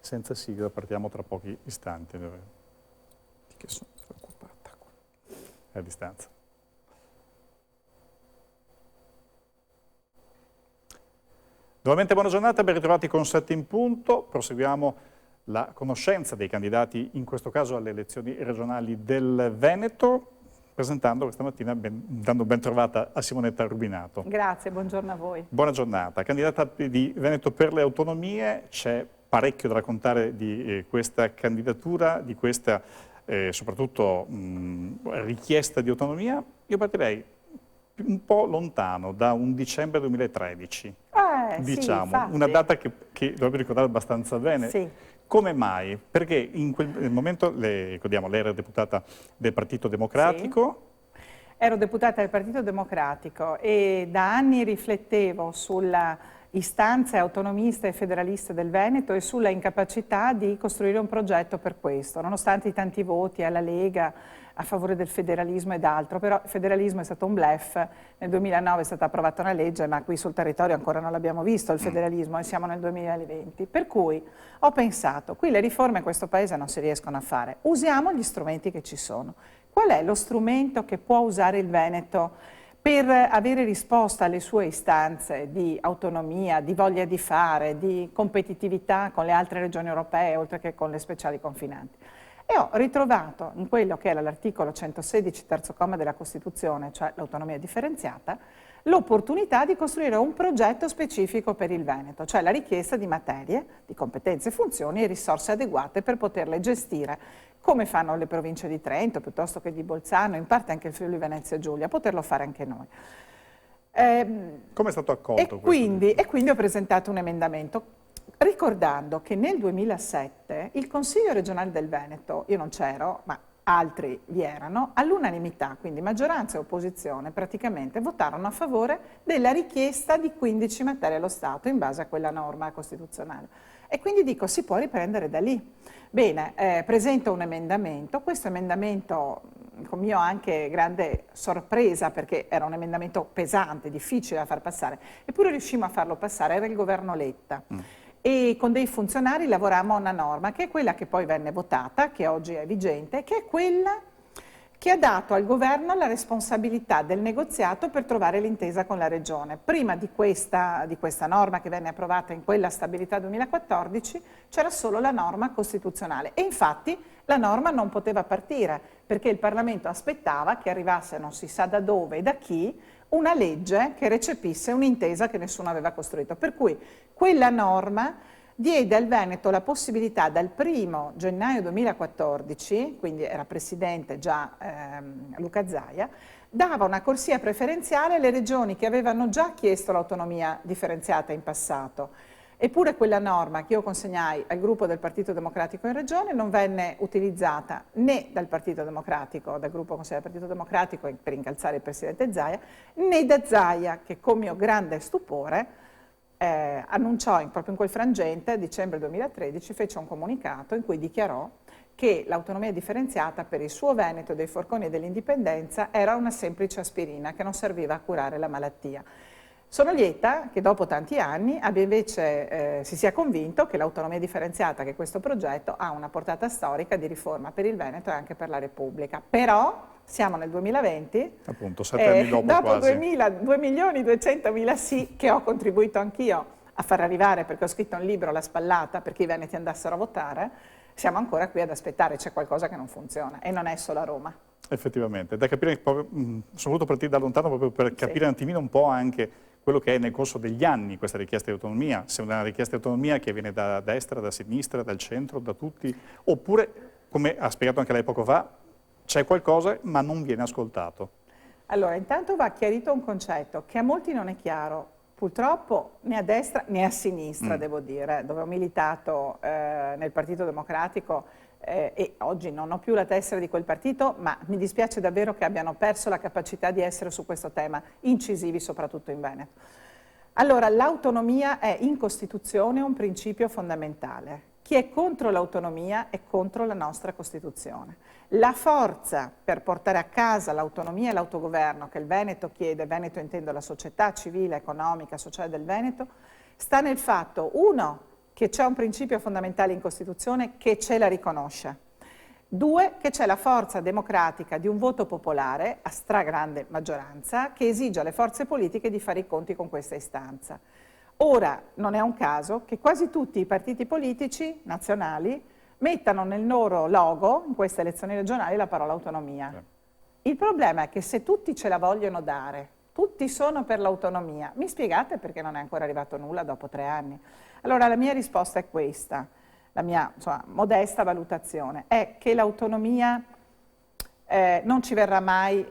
senza sigla, partiamo tra pochi istanti. Che sono preoccupata qua. È a distanza. Nuovamente buona giornata, ben ritrovati con 7 in punto. Proseguiamo la conoscenza dei candidati, in questo caso alle elezioni regionali del Veneto, presentando questa mattina, dando ben trovata a Simonetta Rubinato. Grazie, buongiorno a voi. Buona giornata. Candidata di Veneto per le autonomie, c'è parecchio da raccontare di questa candidatura, di questa soprattutto richiesta di autonomia. Io partirei un po' lontano, da un dicembre 2013, diciamo, sì, una data che dovrebbe ricordare abbastanza bene. Sì. Come mai? Perché in quel momento, ricordiamo, lei era deputata del Partito Democratico. Sì. Ero deputata del Partito Democratico e da anni riflettevo sulla istanze autonomiste e federaliste del Veneto e sulla incapacità di costruire un progetto per questo, nonostante i tanti voti alla Lega a favore del federalismo ed altro, però il federalismo è stato un bluff. Nel 2009 è stata approvata una legge, ma qui sul territorio ancora non l'abbiamo visto il federalismo e siamo nel 2020, per cui ho pensato, qui le riforme in questo paese non si riescono a fare, usiamo gli strumenti che ci sono. Qual è lo strumento che può usare il Veneto per avere risposta alle sue istanze di autonomia, di voglia di fare, di competitività con le altre regioni europee, oltre che con le speciali confinanti? E ho ritrovato in quello che era l'articolo 116, terzo comma della Costituzione, cioè l'autonomia differenziata, l'opportunità di costruire un progetto specifico per il Veneto, cioè la richiesta di materie, di competenze, funzioni e risorse adeguate per poterle gestire, come fanno le province di Trento, piuttosto che di Bolzano, in parte anche il Friuli Venezia Giulia, poterlo fare anche noi. Come è stato accolto e quindi ho presentato un emendamento, ricordando che nel 2007 il Consiglio regionale del Veneto, io non c'ero, ma altri vi erano, all'unanimità, quindi maggioranza e opposizione praticamente votarono a favore della richiesta di 15 materie allo Stato in base a quella norma costituzionale. E quindi dico, si può riprendere da lì. Bene, presento un emendamento, questo emendamento con mio anche grande sorpresa perché era un emendamento pesante, difficile da far passare, eppure riuscimmo a farlo passare, era il governo Letta. E con dei funzionari lavorammo a una norma che è quella che poi venne votata, che oggi è vigente, che è quella che ha dato al governo la responsabilità del negoziato per trovare l'intesa con la regione. Prima di questa norma che venne approvata in quella stabilità 2014 c'era solo la norma costituzionale e infatti la norma non poteva partire perché il Parlamento aspettava che arrivasse non si sa da dove e da chi una legge che recepisse un'intesa che nessuno aveva costruito. Per cui quella norma diede al Veneto la possibilità dal 1° gennaio 2014, quindi era presidente già Luca Zaia, dava una corsia preferenziale alle regioni che avevano già chiesto l'autonomia differenziata in passato. Eppure quella norma che io consegnai al gruppo del Partito Democratico in Regione non venne utilizzata né dal Partito Democratico, dal gruppo Consiglio del Partito Democratico per incalzare il Presidente Zaia, né da Zaia che con mio grande stupore annunciò proprio in quel frangente, a dicembre 2013, fece un comunicato in cui dichiarò che l'autonomia differenziata per il suo Veneto dei Forconi e dell'Indipendenza era una semplice aspirina che non serviva a curare la malattia. Sono lieta che dopo tanti anni abbia invece, si sia convinto che l'autonomia differenziata, che questo progetto ha una portata storica di riforma per il Veneto e anche per la Repubblica. Però siamo nel 2020, appunto, 7 anni dopo quasi. 2.200.000 sì, che ho contribuito anch'io a far arrivare, perché ho scritto un libro, La spallata, perché i veneti andassero a votare, siamo ancora qui ad aspettare, c'è qualcosa che non funziona e non è solo a Roma. Effettivamente, da capire, sono voluto partire da lontano proprio per capire un attimino un po' anche quello che è nel corso degli anni questa richiesta di autonomia, se è una richiesta di autonomia che viene da destra, da sinistra, dal centro, da tutti, oppure, come ha spiegato anche lei poco fa, c'è qualcosa ma non viene ascoltato. Allora, intanto va chiarito un concetto che a molti non è chiaro, purtroppo né a destra né a sinistra, devo dire, dove ho militato nel Partito Democratico e oggi non ho più la tessera di quel partito, ma mi dispiace davvero che abbiano perso la capacità di essere su questo tema incisivi, soprattutto in Veneto. Allora, l'autonomia è in Costituzione un principio fondamentale. Chi è contro l'autonomia è contro la nostra Costituzione. La forza per portare a casa l'autonomia e l'autogoverno che il Veneto chiede, Veneto intendo la società civile, economica, sociale del Veneto, sta nel fatto, uno, che c'è un principio fondamentale in Costituzione che ce la riconosce. 2, che c'è la forza democratica di un voto popolare a stragrande maggioranza che esige alle forze politiche di fare i conti con questa istanza. Ora, non è un caso che quasi tutti i partiti politici nazionali mettano nel loro logo, in queste elezioni regionali, la parola autonomia. Il problema è che se tutti ce la vogliono dare, tutti sono per l'autonomia, mi spiegate perché non è ancora arrivato nulla dopo 3 anni? Allora la mia risposta è questa. La mia modesta valutazione è che l'autonomia non ci verrà mai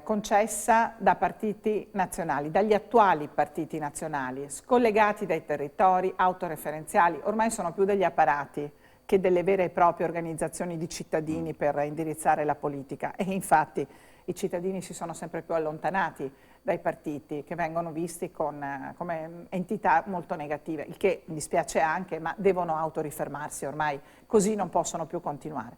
concessa da partiti nazionali, dagli attuali partiti nazionali, scollegati dai territori, autoreferenziali, ormai sono più degli apparati che delle vere e proprie organizzazioni di cittadini per indirizzare la politica. E infatti i cittadini si sono sempre più allontanati dai partiti, che vengono visti come entità molto negative, il che mi dispiace anche, ma devono autorifermarsi ormai, così non possono più continuare.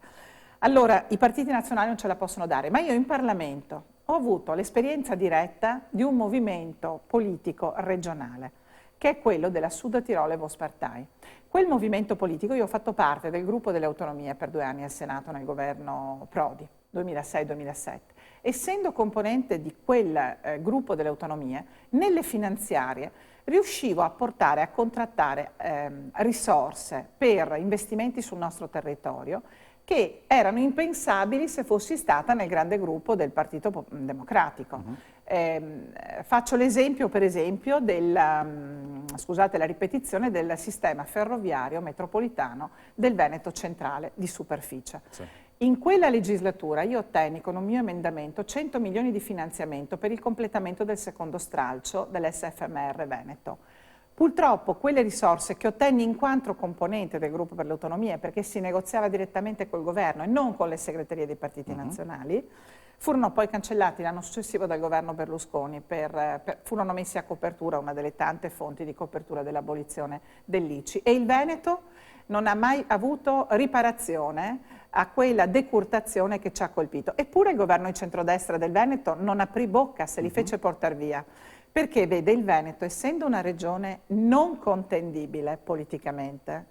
Allora, i partiti nazionali non ce la possono dare, ma io in Parlamento ho avuto l'esperienza diretta di un movimento politico regionale, che è quello della Sud Tirolo e Volkspartei. Quel movimento politico, io ho fatto parte del gruppo delle autonomie per 2 anni al Senato nel governo Prodi, 2006-2007. Essendo componente di quel gruppo delle autonomie, nelle finanziarie riuscivo a portare, a contrattare risorse per investimenti sul nostro territorio che erano impensabili se fossi stata nel grande gruppo del Partito Democratico. Faccio l'esempio, per esempio, scusate la ripetizione, del sistema ferroviario metropolitano del Veneto centrale di superficie. Sì. In quella legislatura io ottenni con un mio emendamento 100 milioni di finanziamento per il completamento del secondo stralcio dell'SFMR Veneto. Purtroppo quelle risorse che ottenni in quanto componente del gruppo per le autonomie, perché si negoziava direttamente col governo e non con le segreterie dei partiti nazionali, furono poi cancellati l'anno successivo dal governo Berlusconi, furono messi a copertura, una delle tante fonti di copertura dell'abolizione dell'ICI, e il Veneto non ha mai avuto riparazione a quella decurtazione che ci ha colpito. Eppure il governo di centrodestra del Veneto non aprì bocca, se li fece portare via. Perché vede, il Veneto, essendo una regione non contendibile politicamente,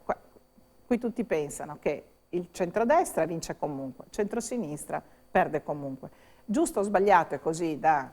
qui tutti pensano che il centrodestra vince comunque, il centrosinistra perde comunque. Giusto o sbagliato è così da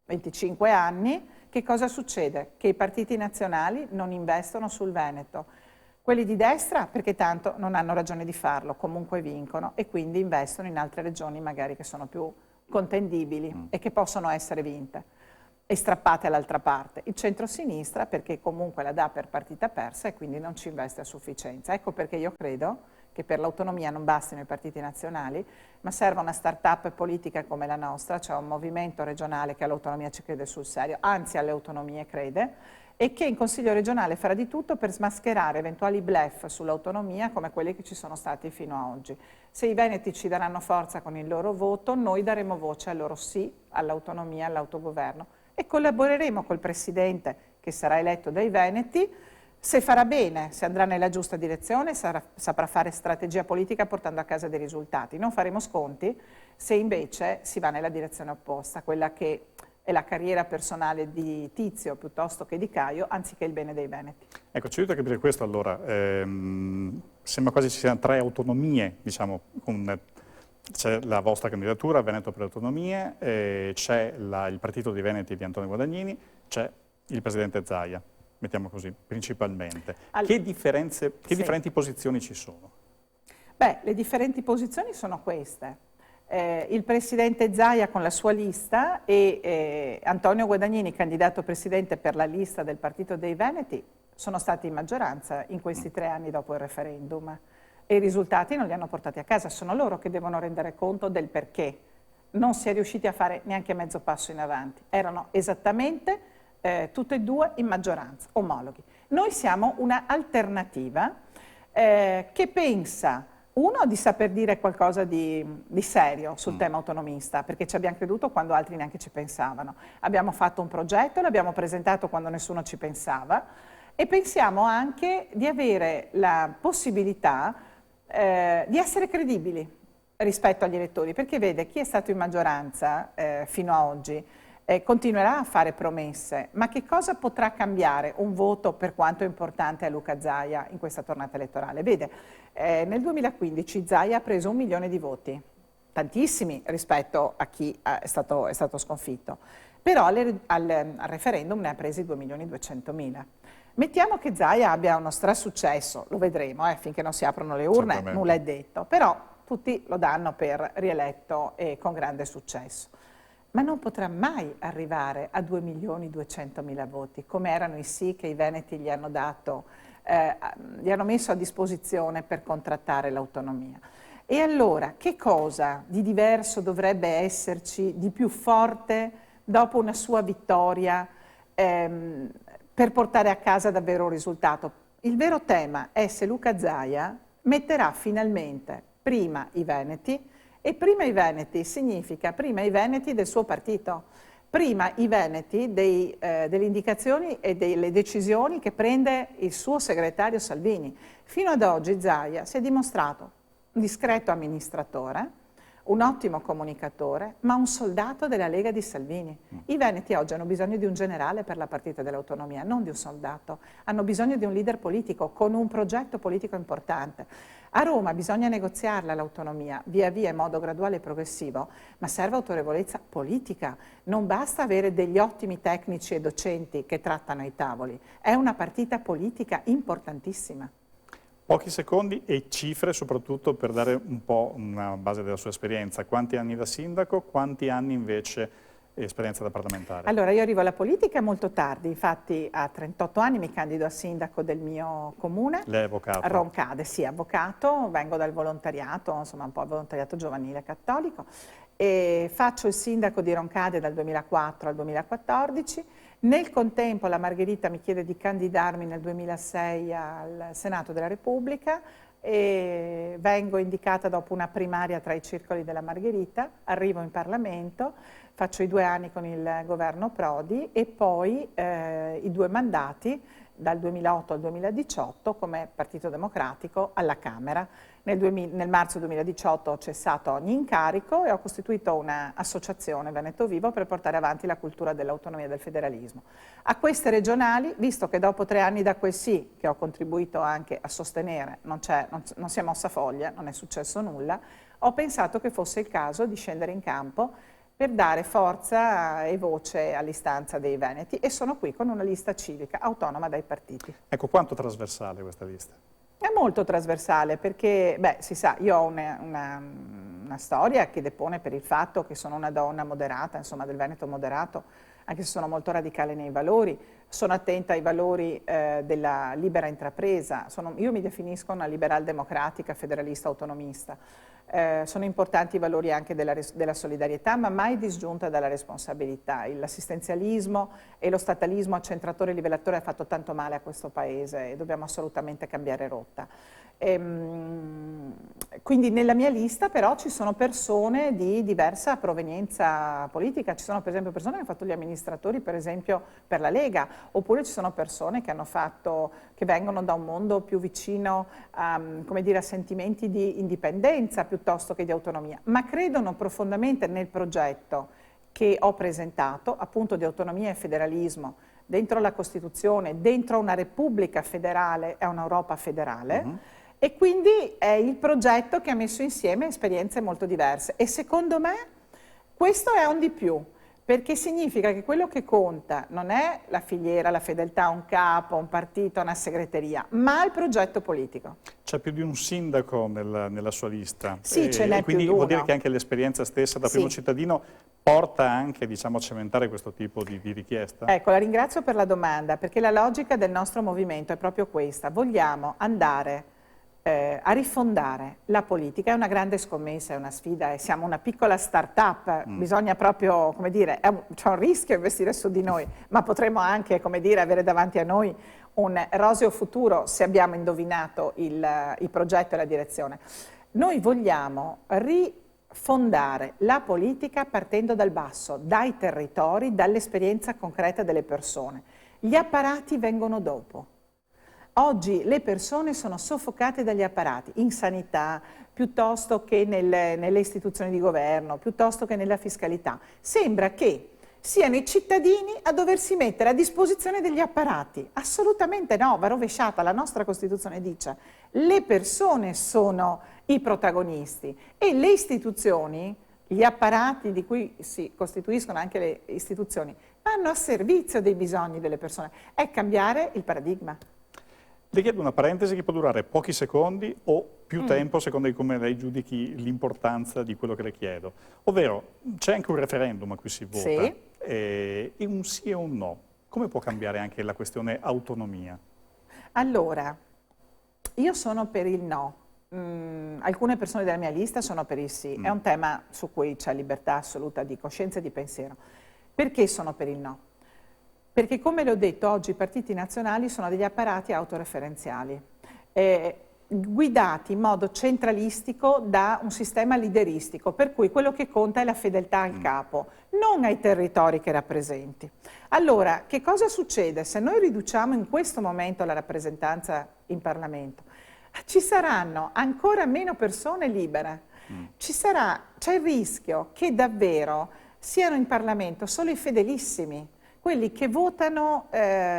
25 anni, che cosa succede? Che i partiti nazionali non investono sul Veneto. Quelli di destra perché tanto non hanno ragione di farlo, comunque vincono e quindi investono in altre regioni magari che sono più contendibili e che possono essere vinte e strappate all'altra parte. Il centro-sinistra perché comunque la dà per partita persa e quindi non ci investe a sufficienza. Ecco perché io credo che per l'autonomia non bastino i partiti nazionali, ma serve una start-up politica come la nostra, cioè un movimento regionale che all'autonomia ci crede sul serio, anzi alle autonomie crede, e che in Consiglio regionale farà di tutto per smascherare eventuali bluff sull'autonomia come quelli che ci sono stati fino a oggi. Se i veneti ci daranno forza con il loro voto, noi daremo voce al loro sì all'autonomia, all'autogoverno e collaboreremo col Presidente che sarà eletto dai veneti. Se farà bene, se andrà nella giusta direzione, saprà fare strategia politica portando a casa dei risultati. Non faremo sconti se invece si va nella direzione opposta, quella che è la carriera personale di Tizio piuttosto che di Caio, anziché il bene dei veneti. Ecco, ci aiuta a capire questo allora. Sembra quasi ci siano 3 autonomie, diciamo, c'è la vostra candidatura, Veneto per le autonomie, c'è il partito dei Veneti di Antonio Guadagnini, c'è il presidente Zaia. Mettiamo così, principalmente. Che differenti posizioni ci sono? Beh, le differenti posizioni sono queste. Il presidente Zaia con la sua lista e Antonio Guadagnini, candidato presidente per la lista del Partito dei Veneti, sono stati in maggioranza in questi 3 anni dopo il referendum. E i risultati non li hanno portati a casa, sono loro che devono rendere conto del perché non si è riusciti a fare neanche mezzo passo in avanti. Erano esattamente tutte e 2 in maggioranza, omologhi. Noi siamo una alternativa che pensa, uno, di saper dire qualcosa di serio sul tema autonomista, perché ci abbiamo creduto quando altri neanche ci pensavano. Abbiamo fatto un progetto, l'abbiamo presentato quando nessuno ci pensava e pensiamo anche di avere la possibilità di essere credibili rispetto agli elettori, perché vede, chi è stato in maggioranza fino a oggi continuerà a fare promesse, ma che cosa potrà cambiare un voto per quanto importante a Luca Zaia in questa tornata elettorale? Vede, nel 2015 Zaia ha preso 1 milione di voti, tantissimi rispetto a chi è stato sconfitto, però al referendum ne ha presi 2.200.000. Mettiamo che Zaia abbia uno strasuccesso, lo vedremo, finché non si aprono le urne, nulla è detto, però tutti lo danno per rieletto e con grande successo. Ma non potrà mai arrivare a 2.200.000 voti, come erano i sì che i veneti gli hanno messo a disposizione per contrattare l'autonomia. E allora, che cosa di diverso dovrebbe esserci, di più forte, dopo una sua vittoria, per portare a casa davvero un risultato? Il vero tema è se Luca Zaia metterà finalmente prima i veneti, e prima i veneti significa prima i veneti del suo partito, prima i veneti delle indicazioni e delle decisioni che prende il suo segretario Salvini. Fino ad oggi Zaia si è dimostrato un discreto amministratore, un ottimo comunicatore, ma un soldato della Lega di Salvini. I veneti oggi hanno bisogno di un generale per la partita dell'autonomia, non di un soldato. Hanno bisogno di un leader politico con un progetto politico importante. A Roma bisogna negoziarla l'autonomia, via via in modo graduale e progressivo, ma serve autorevolezza politica. Non basta avere degli ottimi tecnici e docenti che trattano i tavoli. È una partita politica importantissima. Pochi secondi e cifre soprattutto per dare un po' una base della sua esperienza. Quanti anni da sindaco, quanti anni invece esperienza da parlamentare? Allora, io arrivo alla politica molto tardi, infatti a 38 anni mi candido a sindaco del mio comune. Lei è avvocato? Roncade, sì, avvocato, vengo dal volontariato, insomma un po' volontariato giovanile cattolico, e faccio il sindaco di Roncade dal 2004 al 2014. Nel contempo la Margherita mi chiede di candidarmi nel 2006 al Senato della Repubblica e vengo indicata dopo una primaria tra i circoli della Margherita, arrivo in Parlamento, faccio i 2 anni con il governo Prodi e poi i 2 mandati dal 2008 al 2018 come Partito Democratico alla Camera. Nel marzo 2018 ho cessato ogni incarico e ho costituito un'associazione Veneto Vivo per portare avanti la cultura dell'autonomia e del federalismo. A queste regionali, visto che dopo 3 anni da quel sì, che ho contribuito anche a sostenere, non si è mossa foglia, non è successo nulla, ho pensato che fosse il caso di scendere in campo per dare forza e voce all'istanza dei veneti e sono qui con una lista civica autonoma dai partiti. Ecco, quanto trasversale questa lista? È molto trasversale perché, si sa, io ho una storia che depone per il fatto che sono una donna moderata, insomma del Veneto moderato, anche se sono molto radicale nei valori, sono attenta ai valori della libera intrapresa, io mi definisco una liberal democratica, federalista, autonomista. Sono importanti i valori anche della solidarietà, ma mai disgiunta dalla responsabilità. L'assistenzialismo e lo statalismo accentratore e livellatore ha fatto tanto male a questo Paese e dobbiamo assolutamente cambiare rotta. Quindi nella mia lista però ci sono persone di diversa provenienza politica, ci sono per esempio persone che hanno fatto gli amministratori per esempio per la Lega, oppure ci sono persone che vengono da un mondo più vicino come dire, a sentimenti di indipendenza piuttosto che di autonomia, ma credono profondamente nel progetto che ho presentato, appunto di autonomia e federalismo, dentro la Costituzione, dentro una Repubblica federale e un'Europa federale, e quindi è il progetto che ha messo insieme esperienze molto diverse e secondo me questo è un di più, perché significa che quello che conta non è la filiera, la fedeltà a un capo, a un partito, a una segreteria, ma il progetto politico. C'è più di un sindaco nella sua lista. Sì, ce n'è più di uno. Quindi vuol dire che anche l'esperienza stessa da primo cittadino porta anche, diciamo, a cementare questo tipo di richiesta? Ecco, la ringrazio per la domanda, perché la logica del nostro movimento è proprio questa. Vogliamo andare a rifondare la politica, è una grande scommessa, è una sfida, siamo una piccola start-up, bisogna proprio, come dire, c'è un rischio investire su di noi, ma potremo anche, come dire, avere davanti a noi un roseo futuro se abbiamo indovinato il progetto e la direzione. Noi vogliamo rifondare la politica partendo dal basso, dai territori, dall'esperienza concreta delle persone. Gli apparati vengono dopo. Oggi le persone sono soffocate dagli apparati, in sanità, piuttosto che nelle istituzioni di governo, piuttosto che nella fiscalità. Sembra che siano i cittadini a doversi mettere a disposizione degli apparati. Assolutamente no, va rovesciata. La nostra Costituzione dice le persone sono i protagonisti e le istituzioni, gli apparati di cui si costituiscono anche le istituzioni, vanno a servizio dei bisogni delle persone. È cambiare il paradigma. Le chiedo una parentesi che può durare pochi secondi o più tempo, secondo di come lei giudichi l'importanza di quello che le chiedo. Ovvero, c'è anche un referendum a cui si vota, Sì. E un sì e un no. Come può cambiare anche la questione autonomia? Allora, io sono per il no. Alcune persone della mia lista sono per il sì. È un tema su cui c'è libertà assoluta di coscienza e di pensiero. Perché sono per il no? Perché, come le ho detto, oggi i partiti nazionali sono degli apparati autoreferenziali, guidati in modo centralistico da un sistema lideristico, per cui quello che conta è la fedeltà al capo, non ai territori che rappresenti. Allora, che cosa succede? Se noi riduciamo in questo momento la rappresentanza in Parlamento, ci saranno ancora meno persone libere. C'è il rischio che davvero siano in Parlamento solo i fedelissimi, quelli che votano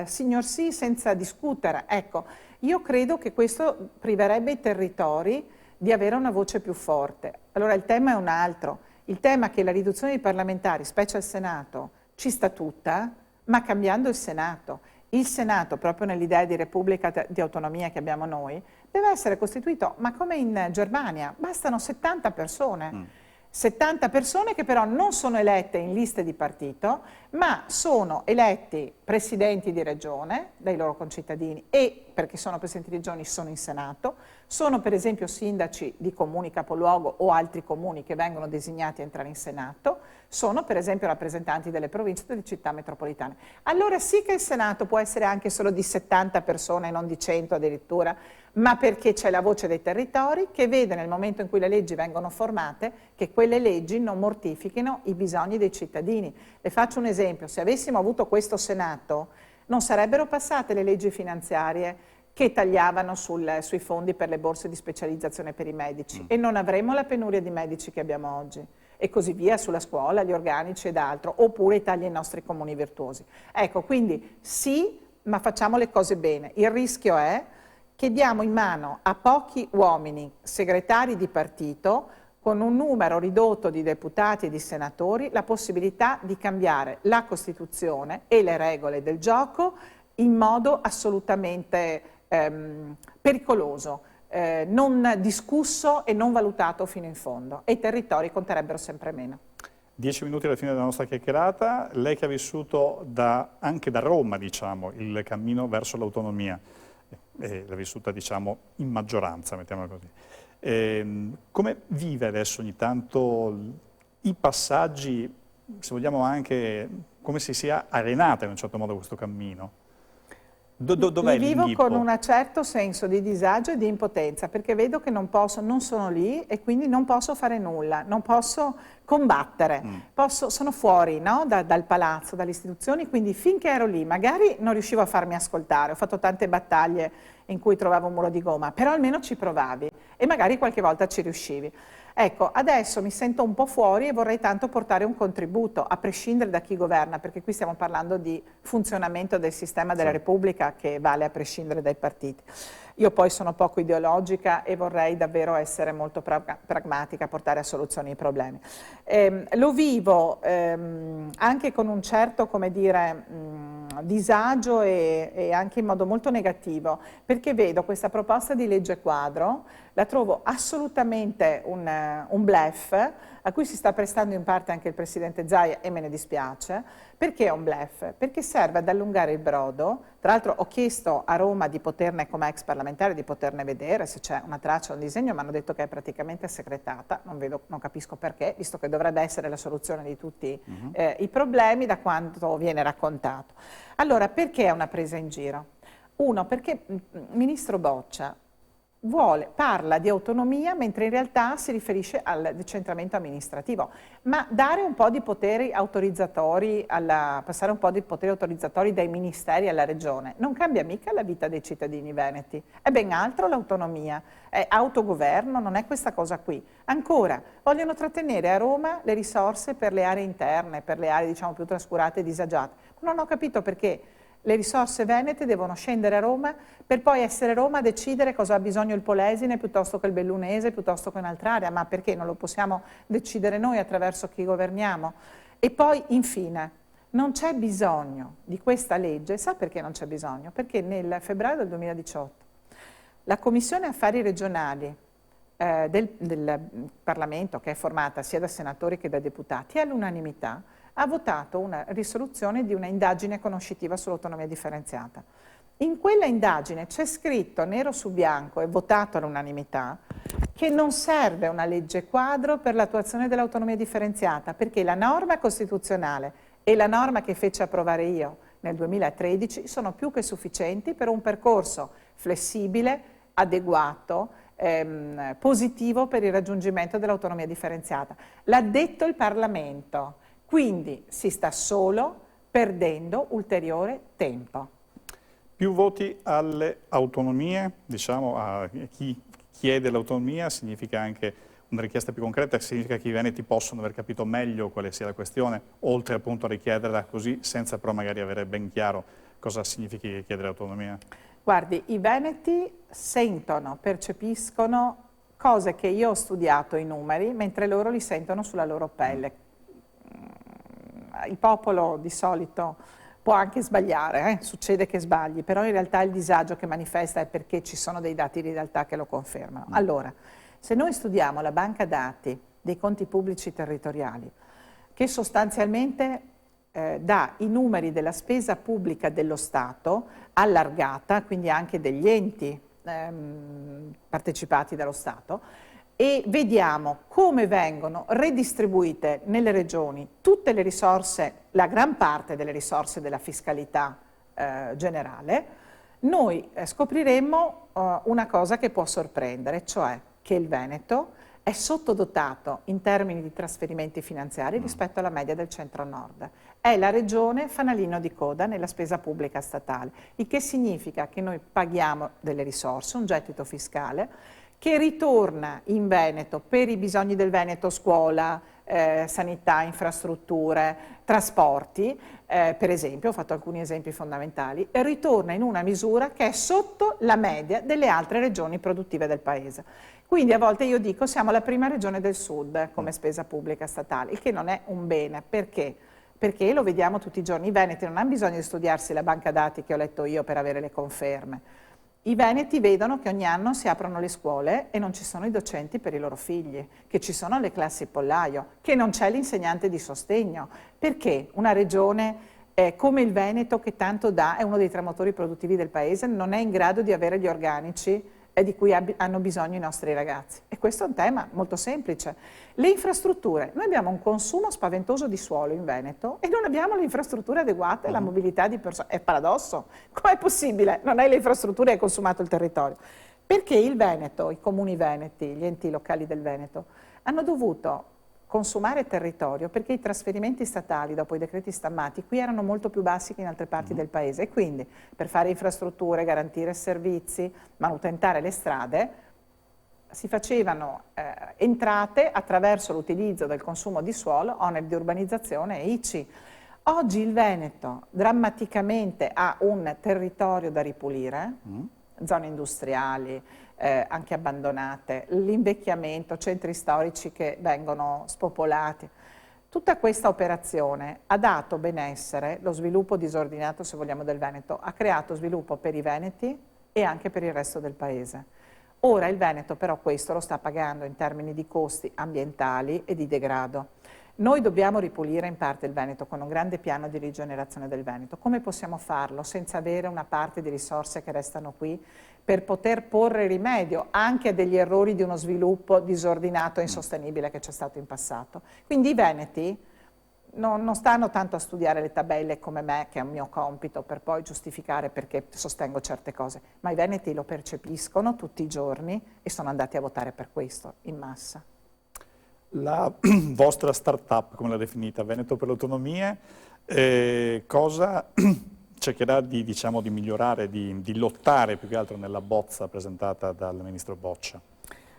signor sì senza discutere. Ecco, io credo che questo priverebbe i territori di avere una voce più forte. Allora il tema è un altro. Il tema è che la riduzione dei parlamentari, specie al Senato, ci sta tutta, ma cambiando il Senato. Il Senato, proprio nell'idea di Repubblica di autonomia che abbiamo noi, deve essere costituito, ma come in Germania, bastano 70 persone. 70 persone che però non sono elette in liste di partito, ma sono eletti presidenti di regione dai loro concittadini e, perché sono presidenti di regioni, sono in Senato, sono per esempio sindaci di comuni capoluogo o altri comuni che vengono designati a entrare in Senato, sono per esempio rappresentanti delle province e delle città metropolitane. Allora sì che il Senato può essere anche solo di 70 persone, non di 100 addirittura, ma perché c'è la voce dei territori che vede nel momento in cui le leggi vengono formate che quelle leggi non mortifichino i bisogni dei cittadini. Le faccio un esempio, se avessimo avuto questo Senato non sarebbero passate le leggi finanziarie che tagliavano sui fondi per le borse di specializzazione per i medici e non avremmo la penuria di medici che abbiamo oggi e così via sulla scuola, gli organici ed altro, oppure i tagli ai nostri comuni virtuosi. Ecco, quindi sì, ma facciamo le cose bene. Il rischio è che diamo in mano a pochi uomini segretari di partito con un numero ridotto di deputati e di senatori la possibilità di cambiare la Costituzione e le regole del gioco in modo assolutamente pericoloso, non discusso e non valutato fino in fondo e i territori conterebbero sempre meno. 10 minuti alla fine della nostra chiacchierata, lei che ha vissuto anche da Roma, diciamo, il cammino verso l'autonomia, l'ha vissuta diciamo in maggioranza, mettiamola così. Come vive adesso ogni tanto i passaggi, se vogliamo anche come si sia arenata in un certo modo questo cammino? Dov'è vivo l'inghippo? con un certo senso di disagio e di impotenza perché vedo che non sono lì e quindi non posso fare nulla, non posso combattere, sono fuori, no? Dal palazzo, dalle istituzioni, quindi finché ero lì magari non riuscivo a farmi ascoltare, ho fatto tante battaglie in cui trovavo un muro di gomma, però almeno ci provavi e magari qualche volta ci riuscivi. Ecco, adesso mi sento un po' fuori e vorrei tanto portare un contributo, a prescindere da chi governa, perché qui stiamo parlando di funzionamento del sistema della Repubblica che vale a prescindere dai partiti. Io poi sono poco ideologica e vorrei davvero essere molto pragmatica, portare a soluzione i problemi. Lo vivo anche con un certo, come dire, disagio e anche in modo molto negativo, perché vedo questa proposta di legge quadro, la trovo assolutamente un bluff, a cui si sta prestando in parte anche il Presidente Zaia e me ne dispiace. Perché è un bluff? Perché serve ad allungare il brodo. Tra l'altro ho chiesto a Roma di poterne, come ex parlamentare, di poterne vedere se c'è una traccia o un disegno, mi hanno detto che è praticamente segretata, non capisco perché, visto che dovrebbe essere la soluzione di tutti i problemi da quanto viene raccontato. Allora, perché è una presa in giro? Uno, perché Ministro Boccia parla di autonomia mentre in realtà si riferisce al decentramento amministrativo, ma dare un po' di poteri autorizzatori, passare un po' di poteri autorizzatori dai ministeri alla regione, non cambia mica la vita dei cittadini veneti, è ben altro l'autonomia, è autogoverno, non è questa cosa qui. Ancora, vogliono trattenere a Roma le risorse per le aree interne, per le aree diciamo più trascurate e disagiate, non ho capito perché. Le risorse venete devono scendere a Roma per poi essere Roma a decidere cosa ha bisogno il Polesine piuttosto che il Bellunese, piuttosto che un'altra area, ma perché non lo possiamo decidere noi attraverso chi governiamo? E poi infine, non c'è bisogno di questa legge, sa perché non c'è bisogno? Perché nel febbraio del 2018 la Commissione Affari Regionali del Parlamento, che è formata sia da senatori che da deputati, all'unanimità ha votato una risoluzione di una indagine conoscitiva sull'autonomia differenziata. In quella indagine c'è scritto nero su bianco e votato all'unanimità che non serve una legge quadro per l'attuazione dell'autonomia differenziata, perché la norma costituzionale e la norma che fece approvare io nel 2013 sono più che sufficienti per un percorso flessibile, adeguato, positivo per il raggiungimento dell'autonomia differenziata. L'ha detto il Parlamento. Quindi si sta solo perdendo ulteriore tempo. Più voti alle autonomie, diciamo a chi chiede l'autonomia, significa anche una richiesta più concreta, significa che i veneti possono aver capito meglio quale sia la questione, oltre appunto a richiederla così, senza però magari avere ben chiaro cosa significhi chiedere autonomia. Guardi, i veneti sentono, percepiscono cose che io ho studiato i numeri, mentre loro li sentono sulla loro pelle. Il popolo di solito può anche sbagliare, succede che sbagli, però in realtà il disagio che manifesta è perché ci sono dei dati di realtà che lo confermano. Allora, se noi studiamo la banca dati dei conti pubblici territoriali, che sostanzialmente dà i numeri della spesa pubblica dello Stato allargata, quindi anche degli enti partecipati dallo Stato, e vediamo come vengono redistribuite nelle regioni tutte le risorse, la gran parte delle risorse della fiscalità generale, noi scopriremmo una cosa che può sorprendere, cioè che il Veneto è sottodotato in termini di trasferimenti finanziari rispetto alla media del centro-nord. È la regione fanalino di coda nella spesa pubblica statale, il che significa che noi paghiamo delle risorse, un gettito fiscale, che ritorna in Veneto per i bisogni del Veneto, scuola, sanità, infrastrutture, trasporti, per esempio, ho fatto alcuni esempi fondamentali, e ritorna in una misura che è sotto la media delle altre regioni produttive del Paese. Quindi a volte io dico siamo la prima regione del sud come spesa pubblica statale, il che non è un bene. Perché? Perché lo vediamo tutti i giorni, i veneti non hanno bisogno di studiarsi la banca dati che ho letto io per avere le conferme. I veneti vedono che ogni anno si aprono le scuole e non ci sono i docenti per i loro figli, che ci sono le classi pollaio, che non c'è l'insegnante di sostegno. Perché una regione come il Veneto, che tanto dà, è uno dei tre motori produttivi del Paese, non è in grado di avere gli organici di cui hanno bisogno i nostri ragazzi? E questo è un tema molto semplice. Le infrastrutture. Noi abbiamo un consumo spaventoso di suolo in Veneto e non abbiamo le infrastrutture adeguate alla mobilità di persone. È paradosso. Com'è possibile? Non hai le infrastrutture e hai consumato il territorio. Perché il Veneto, i comuni veneti, gli enti locali del Veneto, hanno dovuto consumare territorio perché i trasferimenti statali dopo i decreti stammati qui erano molto più bassi che in altre parti del Paese, e quindi per fare infrastrutture, garantire servizi, manutentare le strade si facevano entrate attraverso l'utilizzo del consumo di suolo, oneri di urbanizzazione e ICI. Oggi il Veneto drammaticamente ha un territorio da ripulire, zone industriali, anche abbandonate, l'invecchiamento, centri storici che vengono spopolati. Tutta questa operazione ha dato benessere, lo sviluppo disordinato, se vogliamo, del Veneto, ha creato sviluppo per i veneti e anche per il resto del Paese. Ora il Veneto però questo lo sta pagando in termini di costi ambientali e di degrado. Noi dobbiamo ripulire in parte il Veneto con un grande piano di rigenerazione del Veneto. Come possiamo farlo senza avere una parte di risorse che restano qui per poter porre rimedio anche a degli errori di uno sviluppo disordinato e insostenibile che c'è stato in passato? Quindi i veneti non stanno tanto a studiare le tabelle come me, che è un mio compito, per poi giustificare perché sostengo certe cose, ma i veneti lo percepiscono tutti i giorni e sono andati a votare per questo, in massa. La vostra start-up, come l'ha definita, Veneto per le Autonomie, cosa cercherà di, diciamo, di migliorare, di lottare più che altro nella bozza presentata dal Ministro Boccia?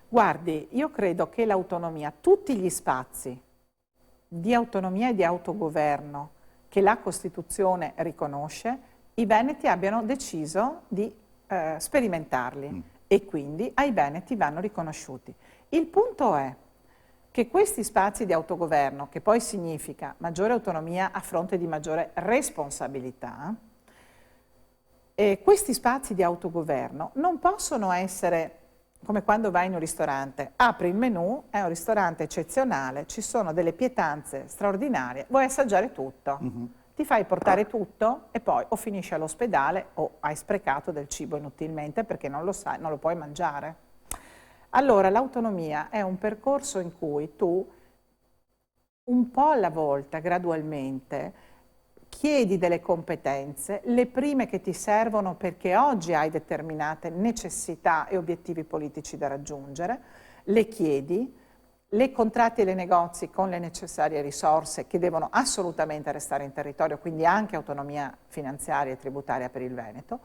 Guardi, io credo che l'autonomia, tutti gli spazi di autonomia e di autogoverno che la Costituzione riconosce, i veneti abbiano deciso di sperimentarli e quindi ai veneti vanno riconosciuti. Il punto è che questi spazi di autogoverno, che poi significa maggiore autonomia a fronte di maggiore responsabilità, questi spazi di autogoverno non possono essere come quando vai in un ristorante, apri il menù, è un ristorante eccezionale, ci sono delle pietanze straordinarie, vuoi assaggiare tutto, ti fai portare tutto e poi o finisci all'ospedale o hai sprecato del cibo inutilmente perché non lo sai, non lo puoi mangiare. Allora l'autonomia è un percorso in cui tu un po' alla volta, gradualmente, chiedi delle competenze, le prime che ti servono perché oggi hai determinate necessità e obiettivi politici da raggiungere, le chiedi, le contratti e le negozi con le necessarie risorse che devono assolutamente restare in territorio, quindi anche autonomia finanziaria e tributaria per il Veneto,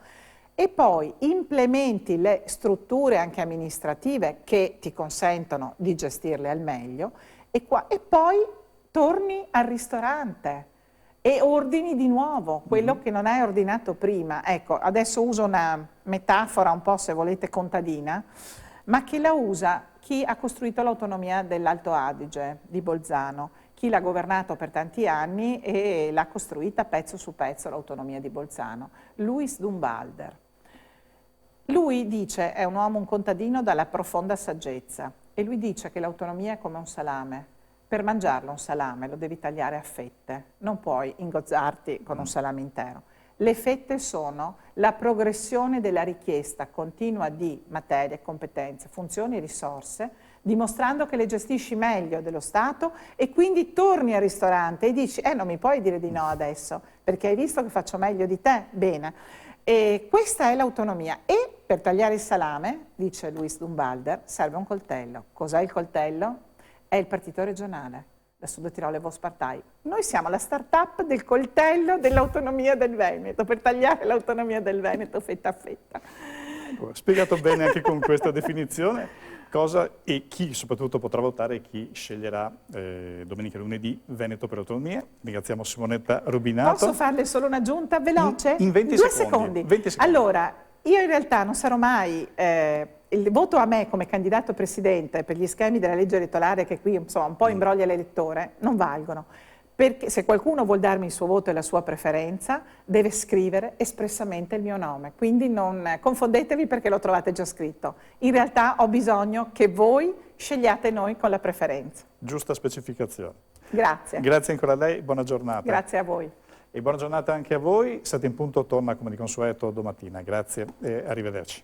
e poi implementi le strutture anche amministrative che ti consentono di gestirle al meglio e poi torni al ristorante e ordini di nuovo quello che non hai ordinato prima. Ecco, adesso uso una metafora un po', se volete, contadina, ma che la usa chi ha costruito l'autonomia dell'Alto Adige di Bolzano, chi l'ha governato per tanti anni e l'ha costruita pezzo su pezzo l'autonomia di Bolzano, Louis Dumbalder. Lui dice, è un uomo, un contadino dalla profonda saggezza, e lui dice che l'autonomia è come un salame. Per mangiarlo un salame lo devi tagliare a fette, non puoi ingozzarti con un salame intero. Le fette sono la progressione della richiesta continua di materie, competenze, funzioni e risorse, dimostrando che le gestisci meglio dello Stato e quindi torni al ristorante e dici non mi puoi dire di no adesso, perché hai visto che faccio meglio di te? Bene. E questa è l'autonomia. E per tagliare il salame, dice Louis Dumbalder, serve un coltello. Cos'è il coltello? È il partito regionale, la Sud Tirolo Volkspartei. Noi siamo la start-up del coltello dell'autonomia del Veneto, per tagliare l'autonomia del Veneto fetta a fetta. Spiegato bene anche con questa definizione cosa e chi soprattutto potrà votare e chi sceglierà domenica e lunedì Veneto per le Autonomie. Ringraziamo Simonetta Rubinato. Posso farle solo un'aggiunta veloce? In 20 secondi. 20 secondi. Allora, io in realtà non sarò mai... il voto a me come candidato presidente per gli schemi della legge elettorale, che qui insomma un po' imbroglia l'elettore, non valgono. Perché se qualcuno vuol darmi il suo voto e la sua preferenza, deve scrivere espressamente il mio nome. Quindi non confondetevi perché lo trovate già scritto. In realtà ho bisogno che voi scegliate noi con la preferenza. Giusta specificazione. Grazie. Grazie ancora a lei, buona giornata. Grazie a voi. E buona giornata anche a voi. 7 in punto torna come di consueto domattina. Grazie e arrivederci.